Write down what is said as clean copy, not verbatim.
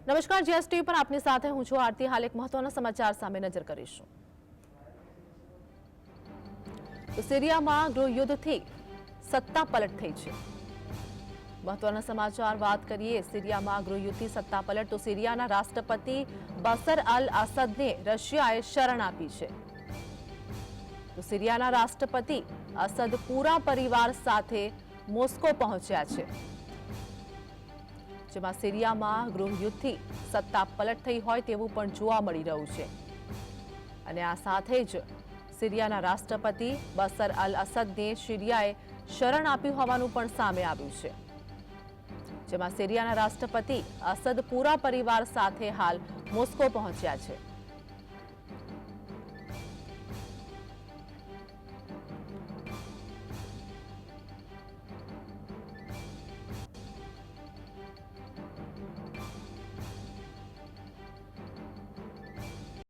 નમસ્કાર, જીએસટી પર આપની સાથે હું છું આરતી। હાલ એક મહત્વના સમાચાર સામે નજર કરીશું। તો સિરિયામાં ગૃહયુદ્ધથી સત્તા પલટ થઈ છે। મહત્વના સમાચાર વાત કરીએ સિરિયામાં ગૃહયુદ્ધથી સત્તા પલટ। તો સિરિયાના રાષ્ટ્રપતિ બશર અલ અસદને રશિયાએ શરણ આપી છે। તો સિરિયાના રાષ્ટ્રપતિ અસદ પૂરા પરિવાર સાથે મોસ્કો પહોંચ્યા છે, જેમાં સિરિયામાં ગૃહયુદ્ધથી સત્તા પલટ થઈ હોય તેવું પણ જોવા મળી રહ્યું છે। અને આ સાથે જ સિરિયાના રાષ્ટ્રપતિ બશર અલ અસદને સિરિયાએ શરણ આપ્યું હોવાનું પણ સામે આવ્યું છે, જેમાં સિરિયાના રાષ્ટ્રપતિ અસદ પૂરા પરિવાર સાથે હાલ મોસ્કો પહોંચ્યા છે।